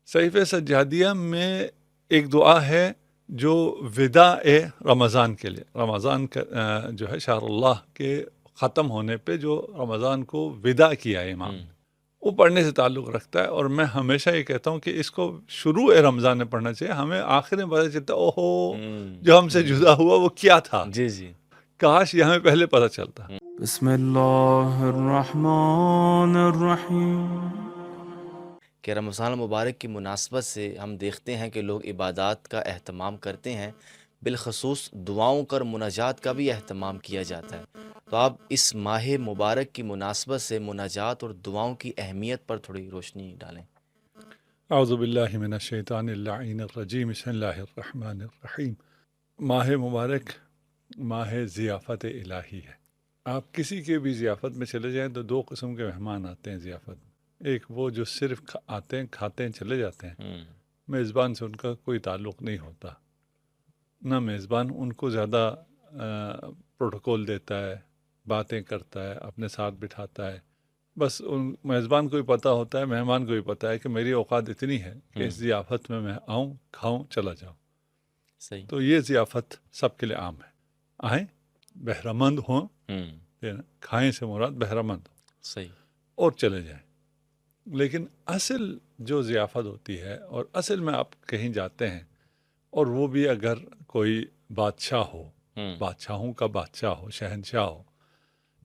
صحیفہ سجادیہ میں ایک دعا ہے جو وداع رمضان کے لیے، رمضان کا جو ہے شہر اللہ کے ختم ہونے پہ جو رمضان کو وداع کیا ہے امام نے، وہ پڑھنے سے تعلق رکھتا ہے. اور میں ہمیشہ یہ کہتا ہوں کہ اس کو شروع رمضان میں پڑھنا چاہیے. ہمیں آخر میں پتہ چلتا اوہو جو ہم سے جدا ہوا وہ کیا تھا، جی جی. کاش یہ ہمیں پہلے پتہ چلتا. بسم اللہ الرحمن الرحیم. کہ رمضان المبارک کی مناسبت سے ہم دیکھتے ہیں کہ لوگ عبادات کا اہتمام کرتے ہیں، بالخصوص دعاؤں کا اور مناجات کا بھی اہتمام کیا جاتا ہے. تو آپ اس ماہ مبارک کی مناسبت سے مناجات اور دعاؤں کی اہمیت پر تھوڑی روشنی ڈالیں. اعوذ باللہ من الشیطان اللعین الرجیم. بسم اللہ الرحمن الرحیم. ماہ مبارک ماہ ضیافت الہی ہے. آپ کسی کے بھی ضیافت میں چلے جائیں تو دو قسم کے مہمان آتے ہیں ضیافت میں. ایک وہ جو صرف آتے ہیں، کھاتے ہیں، چلے جاتے ہیں، میزبان سے ان کا کوئی تعلق نہیں ہوتا، نہ میزبان ان کو زیادہ پروٹوکول دیتا ہے، باتیں کرتا ہے، اپنے ساتھ بٹھاتا ہے. بس ان میزبان کو بھی پتہ ہوتا ہے، مہمان کو بھی پتہ ہے کہ میری اوقات اتنی ہے کہ اس ضیافت میں آؤں، کھاؤں، چلا جاؤں. صحیح. تو یہ ضیافت سب کے لیے عام ہے. آئیں، بہرمند ہوں، کھائیں سے مراد بہرمند ہوں، صحیح. اور چلے جائیں. لیکن اصل جو ضیافت ہوتی ہے، اور اصل میں آپ کہیں جاتے ہیں اور وہ بھی اگر کوئی بادشاہ ہو، بادشاہوں کا بادشاہ ہو، شہنشاہ ہو،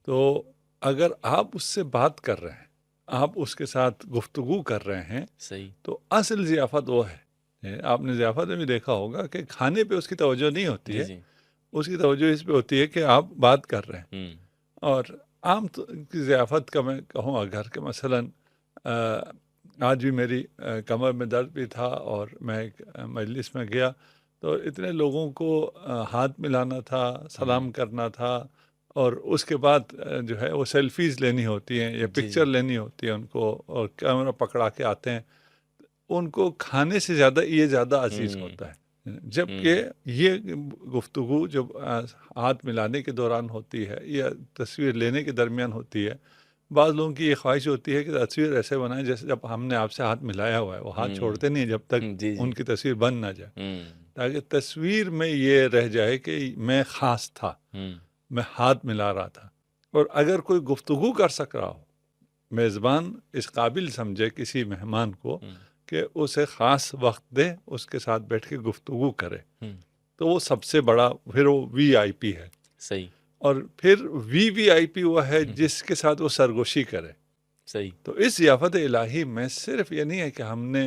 تو اگر آپ اس سے بات کر رہے ہیں، آپ اس کے ساتھ گفتگو کر رہے ہیں، صحیح. تو اصل ضیافت وہ ہے. آپ نے ضیافت میں بھی دیکھا ہوگا کہ کھانے پہ اس کی توجہ نہیں ہوتی جی ہے، جی. اس کی توجہ اس پہ ہوتی ہے کہ آپ بات کر رہے ہیں. اور عام کی ضیافت کا میں کہوں اگر کہ مثلاً آج بھی میری کمر میں درد بھی تھا اور میں ایک مجلس میں گیا تو اتنے لوگوں کو ہاتھ ملانا تھا، سلام کرنا تھا، اور اس کے بعد جو ہے وہ سیلفیز لینی ہوتی ہیں یا پکچر لینی ہوتی ہے ان کو، اور کیمرہ پکڑا کے آتے ہیں. ان کو کھانے سے زیادہ یہ زیادہ عزیز ہوتا ہے. جبکہ یہ گفتگو جب ہاتھ ملانے کے دوران ہوتی ہے یا تصویر لینے کے درمیان ہوتی ہے، بعض لوگوں کی یہ خواہش ہوتی ہے کہ تصویر ایسے بنائیں جیسے جب ہم نے آپ سے ہاتھ ملایا ہوا ہے، وہ ہاتھ چھوڑتے نہیں جب تک ان کی تصویر بن نہ جائے، تاکہ تصویر میں یہ رہ جائے کہ میں خاص تھا، میں ہاتھ ملا رہا تھا. اور اگر کوئی گفتگو کر سک رہا ہو، میزبان اس قابل سمجھے کسی مہمان کو کہ اسے خاص وقت دے، اس کے ساتھ بیٹھ کے گفتگو کرے، تو وہ سب سے بڑا پھر وہ وی آئی پی ہے. صحیح. اور پھر وی آئی پی وہ ہے جس کے ساتھ وہ سرگوشی کرے. صحیح. تو اس ضیافت الہی میں صرف یہ نہیں ہے کہ ہم نے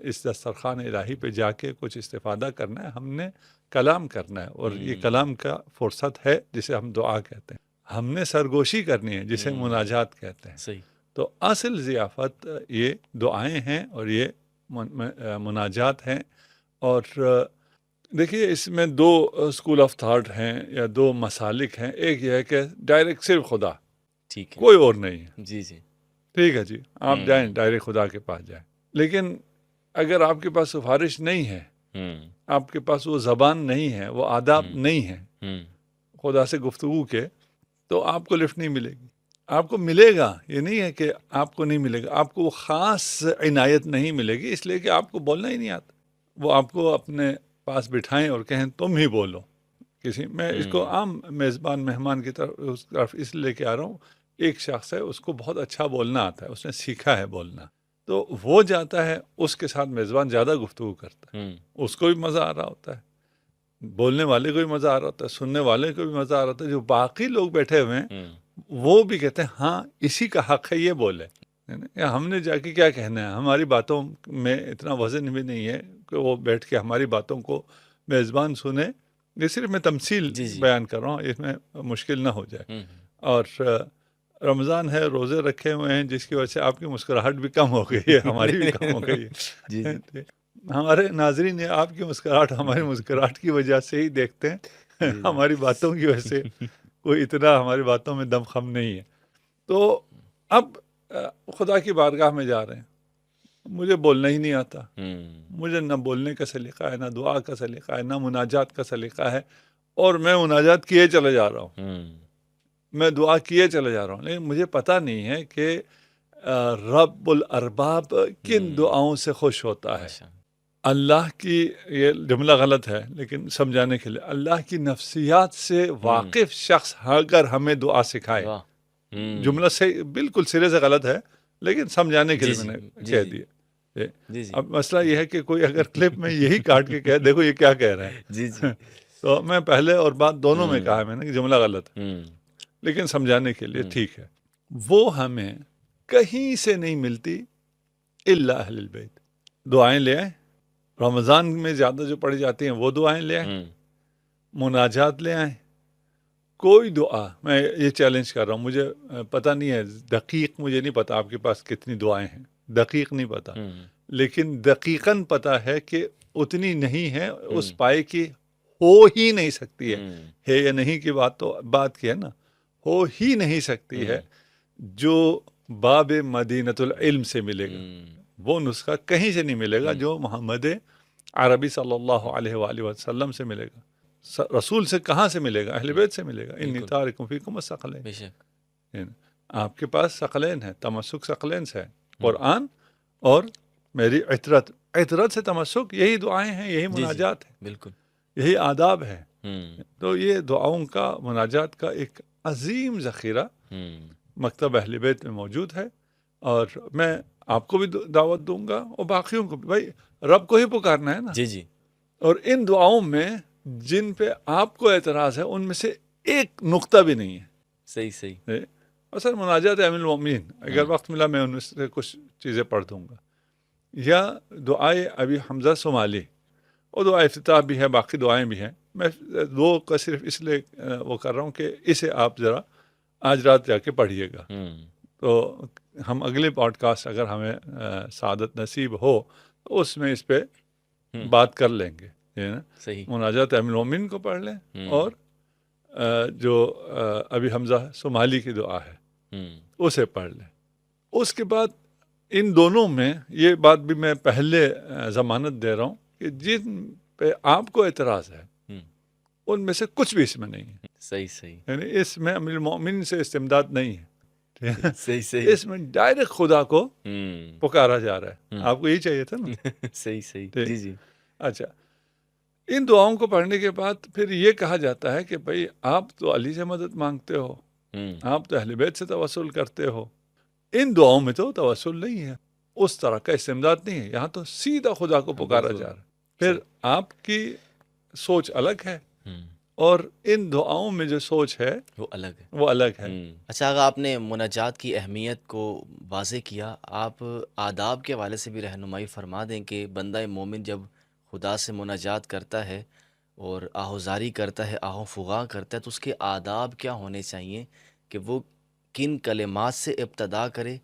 اس دسترخوان الہی پہ جا کے کچھ استفادہ کرنا ہے، ہم نے کلام کرنا ہے، اور یہ کلام کا فرصت ہے جسے ہم دعا کہتے ہیں. ہم نے سرگوشی کرنی ہے جسے مناجات کہتے ہیں. صحیح. تو اصل ضیافت یہ دعائیں ہیں اور یہ مناجات ہیں. اور دیکھیے اس میں دو اسکول آف تھاٹ ہیں یا دو مسالک ہیں. ایک یہ ہے کہ ڈائریکٹ صرف خدا، ٹھیک ہے. کوئی اور نہیں ہے. جی جی. ٹھیک ہے جی، آپ جائیں ڈائریکٹ خدا کے پاس جائیں. لیکن اگر آپ کے پاس سفارش نہیں ہے، آپ کے پاس وہ زبان نہیں ہے، وہ آداب نہیں ہے خدا سے گفتگو کے، تو آپ کو لفٹ نہیں ملے گی. آپ کو ملے گا، یہ نہیں ہے کہ آپ کو نہیں ملے گا، آپ کو خاص عنایت نہیں ملے گی، اس لیے کہ آپ کو بولنا ہی نہیں آتا. وہ آپ کو اپنے پاس بٹھائیں اور کہیں تم ہی بولو. میں اس کو عام میزبان مہمان کی طرف اس لیے کے آ رہا ہوں. ایک شخص ہے، اس کو بہت اچھا بولنا آتا ہے، اس نے سیکھا ہے بولنا، تو وہ جاتا ہے، اس کے ساتھ میزبان زیادہ گفتگو کرتا ہے، اس کو بھی مزہ آ رہا ہوتا ہے، بولنے والے کو بھی مزہ آ رہا ہوتا ہے، سننے والے کو بھی مزہ آ رہا ہوتا ہے. جو باقی لوگ بیٹھے ہوئے ہیں وہ بھی کہتے ہیں ہاں اسی کا حق ہے یہ بولے. ہم نے جا کے کیا کہنا ہے؟ ہماری باتوں میں اتنا وزن بھی نہیں ہے کہ وہ بیٹھ کے ہماری باتوں کو میزبان سنے. یہ صرف میں تمثیل بیان کر رہا ہوں، اس میں مشکل نہ ہو جائے. اور رمضان ہے، روزے رکھے ہوئے ہیں، جس کی وجہ سے آپ کی مسکراہٹ بھی کم ہو گئی ہے، ہماری بھی کم ہو گئی ہے. ہمارے ناظرین نے آپ کی مسکراہٹ ہماری مسکراہٹ کی وجہ سے ہی دیکھتے ہیں، ہماری باتوں کی وجہ سے کوئی اتنا ہماری باتوں میں دم خم نہیں ہے. تو اب خدا کی بارگاہ میں جا رہے ہیں، مجھے بولنا ہی نہیں آتا، مجھے نہ بولنے کا سلیقہ ہے، نہ دعا کا سلیقہ ہے، نہ مناجات کا سلیقہ ہے، اور میں مناجات کیے چلے جا رہا ہوں، میں دعا کیے چلے جا رہا ہوں، لیکن مجھے پتہ نہیں ہے کہ رب الارباب کن دعاؤں سے خوش ہوتا ہے. ماشاء اللہ. اللہ کی، یہ جملہ غلط ہے لیکن سمجھانے کے لیے، اللہ کی نفسیات سے واقف شخص اگر ہمیں دعا سکھائے، واہ. جملہ سے بالکل سرے سے غلط ہے لیکن سمجھانے کے جی لیے میں جی نے جی کہہ جی دیا. جی جی اب مسئلہ یہ ہے کہ کوئی اگر کلپ میں یہی کاٹ کے کہے دیکھو یہ کیا کہہ رہا ہے، جی جی. تو میں پہلے اور بعد دونوں میں کہا میں نے کہ جملہ غلط ہے، ہوں. لیکن سمجھانے کے لیے ٹھیک ہے. وہ ہمیں کہیں سے نہیں ملتی الا اہل البیت. دعائیں لے آئیں، رمضان میں زیادہ جو پڑھی جاتی ہیں وہ دعائیں لے آئیں، مناجات لے آئیں. کوئی دعا، میں یہ چیلنج کر رہا ہوں، مجھے پتہ نہیں ہے دقیق، مجھے نہیں پتا آپ کے پاس کتنی دعائیں ہیں، دقیق نہیں پتا، لیکن دقیقاً پتہ ہے کہ اتنی نہیں ہے اس پائے کی، ہو ہی نہیں سکتی ہے یا نہیں کی بات تو بات کی ہے نا، ہو ہی نہیں سکتی ہے جو باب مدینۃ العلم سے ملے گا. وہ نسخہ کہیں سے نہیں ملے گا جو محمد عربی صلی اللہ علیہ وآلہ وسلم سے ملے گا. رسول سے کہاں سے ملے گا؟ اہل بیت سے ملے گا. انی تارکم فیکم الثقلین. بے شک. آپ کے پاس ثقلین ہے، تمسک ثقلین سے ہے، قرآن اور میری عطرت سے تمسک. یہی دعائیں ہیں، یہی مناجات ہیں، بالکل یہی آداب ہے. تو یہ دعاؤں کا، مناجات کا ایک عظیم ذخیرہ مکتب اہل بیت میں موجود ہے. اور میں آپ کو بھی دعوت دوں گا اور باقیوں کو بھی. بھائی رب کو ہی پکارنا ہے نا. جی جی. اور ان دعاؤں میں جن پہ آپ کو اعتراض ہے ان میں سے ایک نقطہ بھی نہیں ہے. صحیح صحیح. اصل مناجات امین المؤمنین، اگر وقت ملا میں ان میں سے کچھ چیزیں پڑھ دوں گا. یا دعائے ابی حمزہ صومالی، اور دعائے افتتاح بھی ہے، باقی دعائیں بھی ہیں. میں دو کا صرف اس لیے وہ کر رہا ہوں کہ اسے آپ ذرا آج رات جا کے پڑھیے گا. تو ہم اگلے پوڈ کاسٹ اگر ہمیں سعادت نصیب ہو تو اس میں اس پہ بات کر لیں گے. صحیح. مناجات امین المؤمنین کو پڑھ لیں اور جو ابی حمزہ صومالی کی دعا ہے اسے پڑھ لیں. اس کے بعد ان دونوں میں یہ بات بھی میں پہلے ضمانت دے رہا ہوں کہ جن پہ آپ کو اعتراض ہے ان میں سے کچھ بھی اس میں نہیں ہے. صحیح صحیح. یعنی اس میں امیر المؤمنین سے استمداد نہیں ہے. صحیح صحیح. اس میں ڈائریکٹ خدا کو پکارا جا رہا ہے. آپ کو یہی چاہیے تھا نا. صحیح صحیح. جی جی. اچھا، ان دعاؤں کو پڑھنے کے بعد پھر یہ کہا جاتا ہے کہ بھئی آپ تو علی سے مدد مانگتے ہو، آپ تو اہل بیت سے توسل کرتے ہو. ان دعاؤں میں تو توسل نہیں ہے، اس طرح کا استمداد نہیں ہے. یہاں تو سیدھا خدا کو پکارا جا رہا ہے. پھر آپ کی سوچ الگ ہے اور ان دعاؤں میں جو سوچ ہے وہ الگ ہے، وہ الگ ہے. اچھا، اگر آپ نے مناجات کی اہمیت کو واضح کیا، آپ آداب کے حوالے سے بھی رہنمائی فرما دیں کہ بندہ مومن جب خدا سے مناجات کرتا ہے اور آہوزاری کرتا ہے، آہو فغاں کرتا ہے، تو اس کے آداب کیا ہونے چاہیے کہ وہ کن کلمات سے ابتدا کرے؟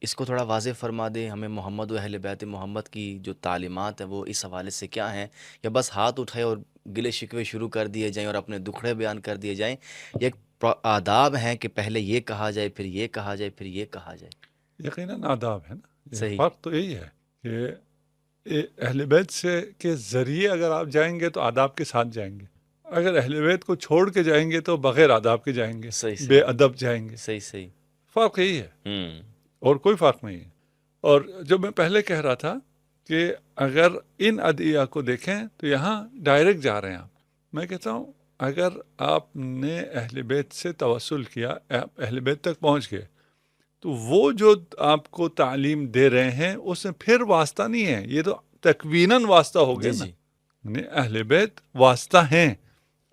اس کو تھوڑا واضح فرما دیں ہمیں. محمد و اہل بیت محمد کی جو تعلیمات ہیں وہ اس حوالے سے کیا ہیں؟ یا بس ہاتھ اٹھائے اور گلے شکوے شروع کر دیے جائیں اور اپنے دکھڑے بیان کر دیے جائیں؟ ایک آداب ہیں کہ پہلے یہ کہا جائے، پھر یہ کہا جائے، پھر یہ کہا جائے. یقیناً آداب ہے نا. صحیح. فرق تو یہی ہے کہ اہل بیت سے کے ذریعے اگر آپ جائیں گے تو آداب کے ساتھ جائیں گے، اگر اہل بیت کو چھوڑ کے جائیں گے تو بغیر آداب کے جائیں گے، صحیح بے ادب جائیں گے. صحیح صحیح. فرق یہی ہے اور کوئی فرق نہیں ہے. اور جو میں پہلے کہہ رہا تھا کہ اگر ان ادعیہ کو دیکھیں تو یہاں ڈائریکٹ جا رہے ہیں آپ. میں کہتا ہوں اگر آپ نے اہل بیت سے توسل کیا، اہل بیت تک پہنچ گئے، تو وہ جو آپ کو تعلیم دے رہے ہیں اس میں پھر واسطہ نہیں ہے، یہ تو تکویناً واسطہ ہو گیا نا. یعنی اہل بیت واسطہ ہیں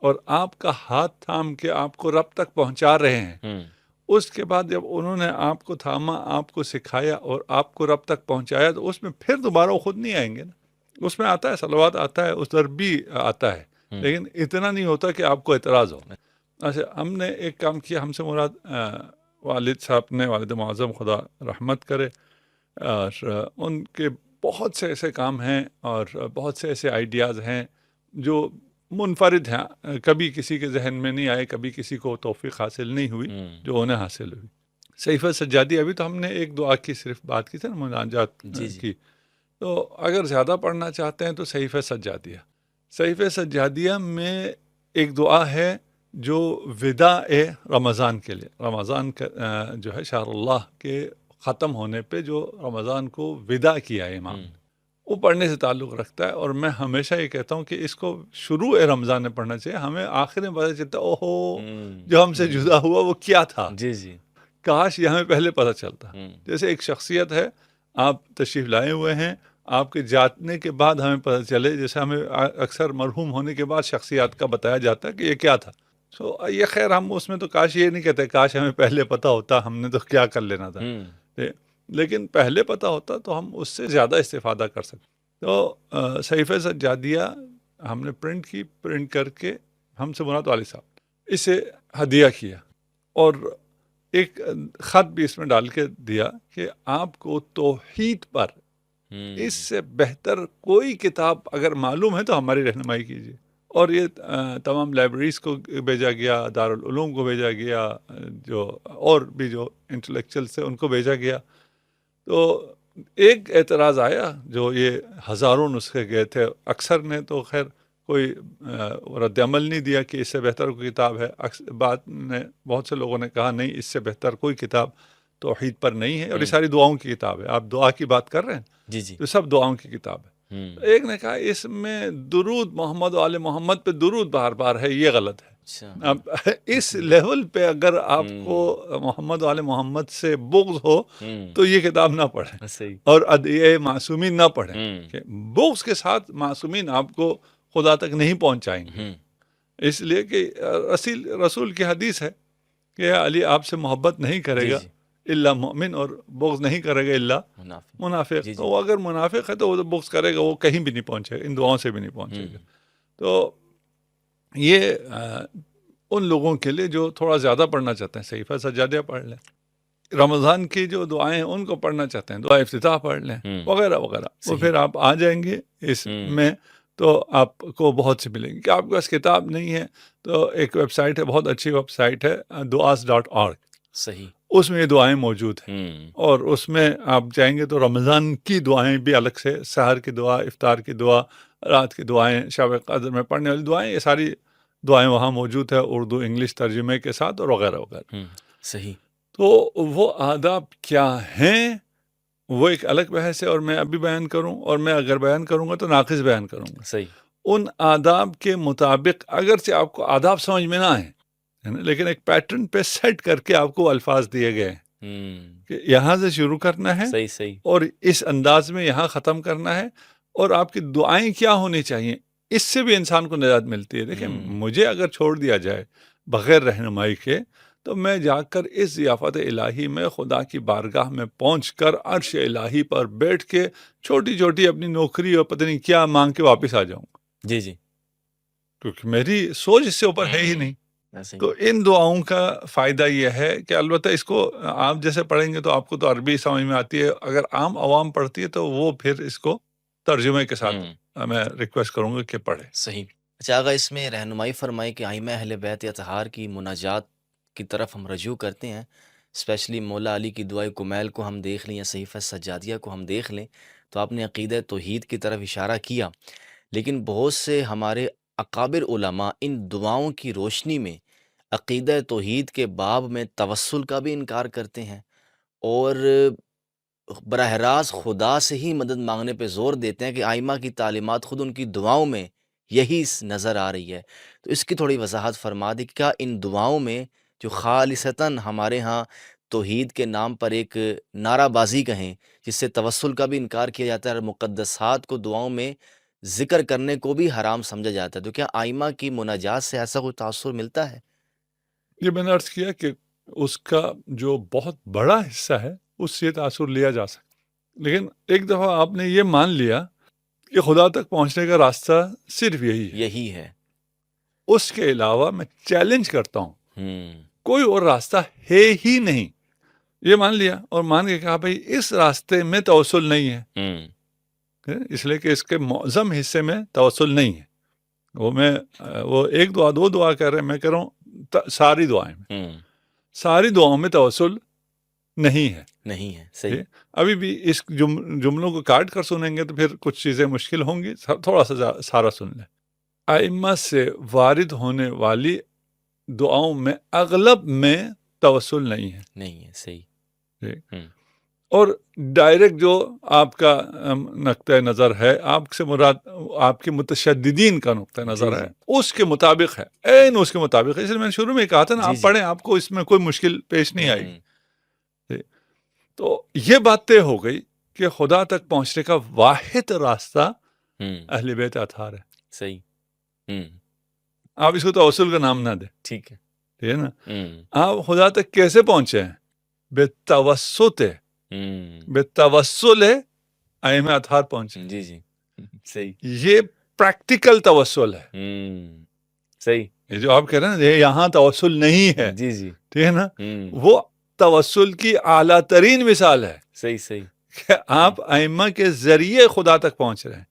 اور آپ کا ہاتھ تھام کے آپ کو رب تک پہنچا رہے ہیں. اس کے بعد جب انہوں نے آپ کو تھاما، آپ کو سکھایا اور آپ کو رب تک پہنچایا، تو اس میں پھر دوبارہ وہ خود نہیں آئیں گے نا. اس میں آتا ہے صلوات آتا ہے، اس در بھی آتا ہے، لیکن اتنا نہیں ہوتا کہ آپ کو اعتراض ہو. اچھا، ہم نے ایک کام کیا، ہم سے مراد والد صاحب نے، والد معظم خدا رحمت کرے، اور ان کے بہت سے ایسے کام ہیں اور بہت سے ایسے آئیڈیاز ہیں جو منفرد ہیں، کبھی کسی کے ذہن میں نہیں آئے، کبھی کسی کو توفیق حاصل نہیں ہوئی جو انہیں حاصل ہوئی. صحیفہ سجادی، ابھی تو ہم نے ایک دعا کی صرف بات کی تھی نا مناجات کی، تو اگر زیادہ پڑھنا چاہتے ہیں تو صحیفہ سجادیہ. صحیفہ سجادیہ میں ایک دعا ہے جو وداع رمضان کے لیے، رمضان کا جو ہے شہر اللہ کے ختم ہونے پہ جو رمضان کو ودا کیا ہے امام نے، وہ پڑھنے سے تعلق رکھتا ہے. اور میں ہمیشہ یہ کہتا ہوں کہ اس کو شروع رمضان میں پڑھنا چاہیے. ہمیں آخر میں پتہ چلتا ہے اوہو جو ہم سے جدا ہوا وہ کیا تھا، جی جی کاش یہ ہمیں پہلے پتہ چلتا. جیسے ایک شخصیت ہے، آپ تشریف لائے ہوئے ہیں، آپ کے جانے کے بعد ہمیں پتہ چلے، جیسے ہمیں اکثر مرحوم ہونے کے بعد شخصیات کا بتایا جاتا ہے کہ یہ کیا تھا. یہ خیر ہم اس میں تو کاش یہ نہیں کہتے کاش ہمیں پہلے پتہ ہوتا، ہم نے تو کیا کر لینا تھا. لیکن پہلے پتہ ہوتا تو ہم اس سے زیادہ استفادہ کر سکتے. تو صحیفہ سجادیہ ہم نے پرنٹ کر کے، ہم سے مراد والد صاحب، اسے ہدیہ کیا اور ایک خط بھی اس میں ڈال کے دیا کہ آپ کو توحید پر اس سے بہتر کوئی کتاب اگر معلوم ہے تو ہماری رہنمائی کیجیے. اور یہ تمام لائبریریز کو بھیجا گیا، دارالعلوم کو بھیجا گیا، جو اور بھی جو انٹلیکچوئلس تھے ان کو بھیجا گیا. تو ایک اعتراض آیا، جو یہ ہزاروں نسخے گئے تھے، اکثر نے تو خیر کوئی رد عمل نہیں دیا کہ اس سے بہتر کوئی کتاب ہے. بات نے بہت سے لوگوں نے کہا نہیں، اس سے بہتر کوئی کتاب توحید پر نہیں ہے، اور یہ ساری دعاؤں کی کتاب ہے. آپ دعا کی بات کر رہے ہیں، جی جی تو سب دعاؤں کی کتاب ہے. ایک نے کہا اس میں درود محمد و آل محمد پہ درود بار بار ہے، یہ غلط ہے. اب اس لیول پہ اگر آپ کو محمد و آل محمد سے بغض ہو تو یہ کتاب نہ پڑھیں، اور ادعیہ معصومین نہ پڑھیں. کہ بغض کے ساتھ معصومین آپ کو خدا تک نہیں پہنچائیں گے. اس لیے کہ رسول کی حدیث ہے کہ علی آپ سے محبت نہیں کرے گا الا مومن، اور بغض نہیں کرے گا الا منافق. تو وہ اگر منافق ہے تو وہ بغض کرے گا، وہ کہیں بھی نہیں پہنچے گا، ان دعاؤں سے بھی نہیں پہنچے گا. تو یہ ان لوگوں کے لیے جو تھوڑا زیادہ پڑھنا چاہتے ہیں صحیفہ سجادیہ پڑھ لیں، رمضان کی جو دعائیں ہیں ان کو پڑھنا چاہتے ہیں دعا افتتاح پڑھ لیں وغیرہ وغیرہ. وہ پھر آپ آ جائیں گے اس میں تو آپ کو بہت سی ملیں گی. کہ آپ کے پاس کتاب نہیں ہے تو ایک ویب سائٹ ہے، بہت اچھی ویب سائٹ ہے duas.org، صحیح، اس میں یہ دعائیں موجود ہیں. اور اس میں آپ جائیں گے تو رمضان کی دعائیں بھی الگ سے، سحر کی دعا، افطار کی دعا، رات کی دعائیں، شب قدر میں پڑھنے والی دعائیں، یہ ساری دعائیں وہاں موجود ہے، اردو انگلش ترجمے کے ساتھ اور وغیرہ وغیرہ. صحیح. تو وہ آداب کیا ہیں وہ ایک الگ بحث ہے، اور میں ابھی بیان کروں، اور میں اگر بیان کروں گا تو ناقص بیان کروں گا. صحیح. ان آداب کے مطابق اگرچہ آپ کو آداب سمجھ میں نہ آئیں، لیکن ایک پیٹرن پہ سیٹ کر کے آپ کو الفاظ دیے گئے کہ یہاں سے شروع کرنا ہے، صحیح، اور اس انداز میں یہاں ختم کرنا ہے، اور آپ کی دعائیں کیا ہونی چاہیے. اس سے بھی انسان کو نجات ملتی ہے. دیکھیں مجھے اگر چھوڑ دیا جائے بغیر رہنمائی کے تو میں جا کر اس ضیافت الہی میں خدا کی بارگاہ میں پہنچ کر عرش الہی پر بیٹھ کے چھوٹی چھوٹی اپنی نوکری اور پتہ نہیں کیا مانگ کے واپس آ جاؤں گا. جی جی، کیونکہ میری سوچ اس سے اوپر ہے ہی نہیں. تو ان دعاؤں کا فائدہ یہ ہے کہ البتہ اس کو آپ جیسے پڑھیں گے تو آپ کو تو عربی سمجھ میں آتی ہے، اگر عام عوام پڑھتی ہے تو وہ پھر اس کو ترجمے کے ساتھ میں ریکویسٹ کروں گا کہ پڑھے. صحیح. اچھا آقا، اس میں رہنمائی فرمائی کہ ائمہ اہل بیت اطہار کی مناجات کی طرف ہم رجوع کرتے ہیں، اسپیشلی مولا علی کی دعائے کمیل کو ہم دیکھ لیں یا صحیفہ سجادیہ کو ہم دیکھ لیں تو آپ نے عقیدہ توحید کی طرف اشارہ کیا، لیکن بہت سے ہمارے اکابر علماء ان دعاؤں کی روشنی میں عقیدہ توحید کے باب میں توسل کا بھی انکار کرتے ہیں، اور براہ راست خدا سے ہی مدد مانگنے پہ زور دیتے ہیں کہ ائمہ کی تعلیمات خود ان کی دعاؤں میں یہی نظر آ رہی ہے. تو اس کی تھوڑی وضاحت فرما دی کہ کیا ان دعاؤں میں جو خالصتاً ہمارے ہاں توحید کے نام پر ایک نعرہ بازی کہیں جس سے توسل کا بھی انکار کیا جاتا ہے اور مقدسات کو دعاؤں میں ذکر کرنے کو بھی حرام سمجھا جاتا ہے، تو کیا ائمہ کی مناجات سے ایسا کوئی تاثر ملتا ہے؟ یہ میں نے عرض کیا کہ اس کا جو بہت بڑا حصہ ہے اس سے تاثر لیا جا سکتا، لیکن ایک دفعہ آپ نے یہ مان لیا کہ خدا تک پہنچنے کا راستہ صرف یہی ہے، اس کے علاوہ میں چیلنج کرتا ہوں کوئی اور راستہ ہے ہی نہیں. یہ مان لیا اور مان کے کہا بھائی اس راستے میں توسل نہیں ہے، اس لیے کہ اس کے معظم حصے میں توسل نہیں ہے. وہ ایک دعا دو دعا کر رہے ہیں، میں کہہ رہا ہوں ساری دعائیں میں، ساری دعاؤں میں توسل نہیں ہے. صحیح. ابھی بھی اس جملوں کو کاٹ کر سنیں گے تو پھر کچھ چیزیں مشکل ہوں گی، تھوڑا سا سارا سن لیں. ائمہ سے وارد ہونے والی دعاؤں میں اغلب میں توسل نہیں ہے. صحیح. اور ڈائریکٹ جو آپ کا نقطۂ نظر ہے، آپ سے مراد آپ کے متشددین کا نقطۂ نظر ہے، اس کے مطابق ہے، عین اس کے مطابق ہے. اس لیے میں نے شروع میں کہا تھا نا، آپ پڑھیں، آپ کو اس میں کوئی مشکل پیش نہیں آئے گی. تو یہ بات طے ہو گئی کہ خدا تک پہنچنے کا واحد راستہ اہل بیت اطہار ہے. صحیح. آپ اس کو توسل کا نام نہ دیں، ٹھیک ہے نا. آپ خدا تک کیسے پہنچے ہیں؟ بالتوسط، بالتوسل ائمہ اطہار پہنچے. جی صحیح. یہ پریکٹیکل توسل ہے. صحیح. یہ جو آپ کہہ رہے ہیں یہاں توسل نہیں ہے، جی ٹھیک ہے نا، وہ توسل کی اعلیٰ ترین مثال ہے. صحیح. کہ آپ ائمہ کے ذریعے خدا تک پہنچ رہے ہیں.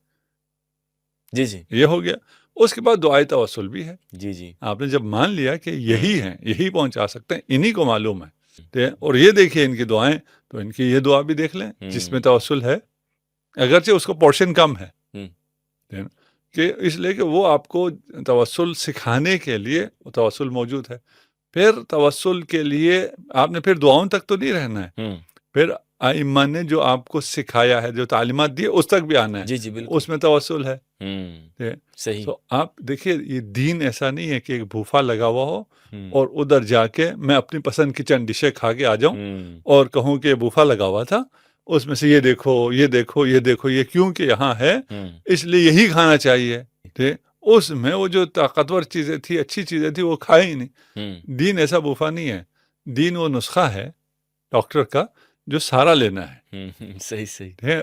جی یہ ہو گیا. اس کے بعد دعائے توسل بھی ہے. جی آپ نے جب مان لیا کہ یہی ہیں، یہی پہنچا سکتے ہیں، انہی کو معلوم ہے، اور یہ دیکھیے ان کی دعائیں، تو ان کی یہ دعا بھی دیکھ لیں جس میں توسل ہے، اگرچہ اس کو پورشن کم ہے، کہ اس لیے کہ وہ آپ کو توسل سکھانے کے لیے وہ توسل موجود ہے. پھر توسل کے لیے آپ نے پھر دعاؤں تک تو نہیں رہنا ہے، پھر ائمہ نے جو آپ کو سکھایا ہے، جو تعلیمات دی اس تک بھی آنا ہے. جی بالکل. اس میں توسل ہے. صحیح. تو آپ دیکھیے یہ دین ایسا نہیں ہے کہ ایک بھوفا لگا ہوا ہو اور ادھر جا کے میں اپنی پسند کی چند ڈشیں کھا کے آ جاؤں اور کہوں کہ بھوفا لگا ہوا تھا، اس میں سے یہ دیکھو یہ دیکھو یہ دیکھو، یہ کیوں کہ یہاں ہے اس لیے یہی کھانا چاہیے. اس میں وہ جو طاقتور چیزیں تھی، اچھی چیزیں تھی، وہ کھائے ہی نہیں. دین ایسا بھوفا نہیں ہے. دین وہ نسخہ ہے ڈاکٹر کا جو سارا لینا ہے. صحیح.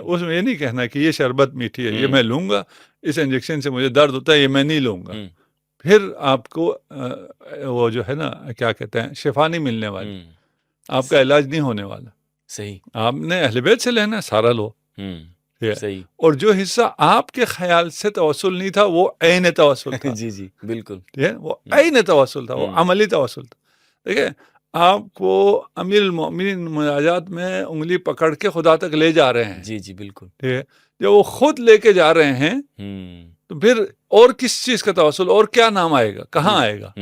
اس میں یہ نہیں کہنا کہ یہ شربت میٹھی ہے، یہ میں لوں گا، اس انجیکشن سے مجھے درد ہوتا ہے، یہ میں نہیں لوں گا. پھر آپ کو وہ جو ہے نا کیا کہتے ہیں، شفا نہیں ملنے والی، آپ کا علاج نہیں ہونے والا. صحیح. آپ نے اہل بیت سے لینا ہے، سارا لو. صحیح. اور جو حصہ آپ کے خیال سے توسل نہیں تھا وہ عین توسل تھا. جی بالکل. وہ عین توسل تھا، وہ عملی توسل تھا. دیکھیں آپ کو امیر المومنین مناجات میں انگلی پکڑ کے خدا تک لے جا رہے ہیں. جی بالکل. ٹھیک ہے، جب وہ خود لے کے جا رہے ہیں تو پھر اور کس چیز کا توسل، اور کیا نام آئے گا، کہاں آئے گا؟